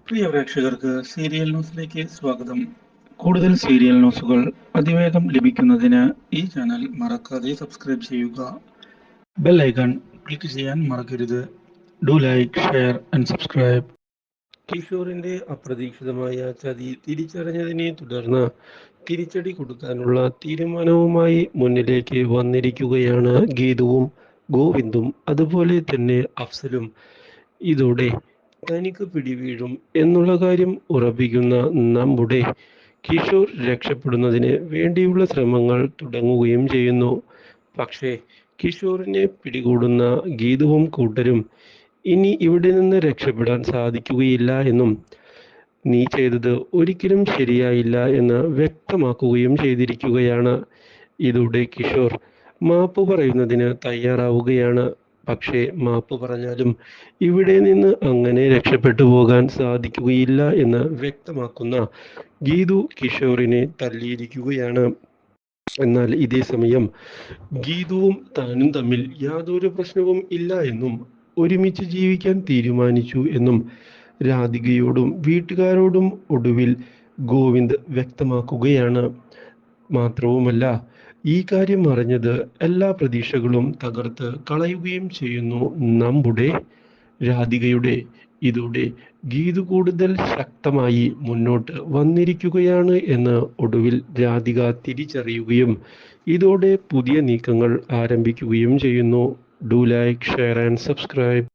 പ്രിയ പ്രേക്ഷകർക്ക് സീരിയൽ ന്യൂസിലേക്ക് സ്വാഗതം. കൂടുതൽ സീരിയൽ ന്യൂസുകൾ അതിവേഗം ലഭിക്കുന്നതിന് ഈ ചാനൽ മറക്കാതെ സബ്സ്ക്രൈബ് ചെയ്യുക. ബെൽ ഐക്കൺ ക്ലിക്ക് ചെയ്യാൻ മറക്കരുത്. Do like, share and subscribe. കിഷോറിന്റെ അപ്രതീക്ഷിതമായ ചതി തിരിച്ചറിഞ്ഞതിനെ തുടർന്ന് തിരിച്ചടി കൊടുക്കാനുള്ള തീരുമാനവുമായി മുന്നിലേക്ക് വന്നിരിക്കുകയാണ് ഗീതുവും ഗോവിന്ദും, അതുപോലെ തന്നെ അഫ്സലും. ഇതോടെ തനിക്ക് പിടിവീഴും എന്നുള്ള കാര്യം ഉറപ്പിക്കുന്ന നമ്മുടെ കിഷോർ രക്ഷപ്പെടുന്നതിന് വേണ്ടിയുള്ള ശ്രമങ്ങൾ തുടങ്ങുകയും ചെയ്യുന്നു. പക്ഷേ കിഷോറിനെ പിടികൂടുന്ന ഗീതുവും കൂട്ടരും ഇനി ഇവിടെ നിന്ന് രക്ഷപ്പെടാൻ സാധിക്കുകയില്ല എന്നും നീ ചെയ്തത് ഒരിക്കലും ശരിയായില്ല എന്ന് വ്യക്തമാക്കുകയും ചെയ്തിരിക്കുകയാണ്. ഇതോടെ കിഷോർ മാപ്പ് പറയുന്നതിന് തയ്യാറാവുകയാണ്. പക്ഷേ മാപ്പ് പറഞ്ഞാലും ഇവിടെ നിന്ന് അങ്ങനെ രക്ഷപ്പെട്ടു പോകാൻ സാധിക്കുകയില്ല എന്ന് വ്യക്തമാക്കുന്ന ഗീതു കിഷോറിനെ തല്ലിയിരിക്കുകയാണ്. എന്നാൽ ഇതേ സമയം ഗീതുവും താനും തമ്മിൽ യാതൊരു പ്രശ്നവും ഇല്ല എന്നും ഒരുമിച്ച് ജീവിക്കാൻ തീരുമാനിച്ചു എന്നും രാധികയോടും വീട്ടുകാരോടും ഒടുവിൽ ഗോവിന്ദ് വ്യക്തമാക്കുകയാണ്. മാത്രവുമല്ല, ഈ കാര്യം അറിഞ്ഞത് എല്ലാ പ്രതീക്ഷകളും തകർത്ത് കളയുകയും ചെയ്യുന്നു നമ്മുടെ രാധികയുടെ. ഇതോടെ ഗീതു കൂടുതൽ ശക്തമായി മുന്നോട്ട് വന്നിരിക്കുകയാണ് എന്ന് ഒടുവിൽ രാധിക തിരിച്ചറിയുകയും ഇതോടെ പുതിയ നീക്കങ്ങൾ ആരംഭിക്കുകയും ചെയ്യുന്നു. Do like, share and subscribe.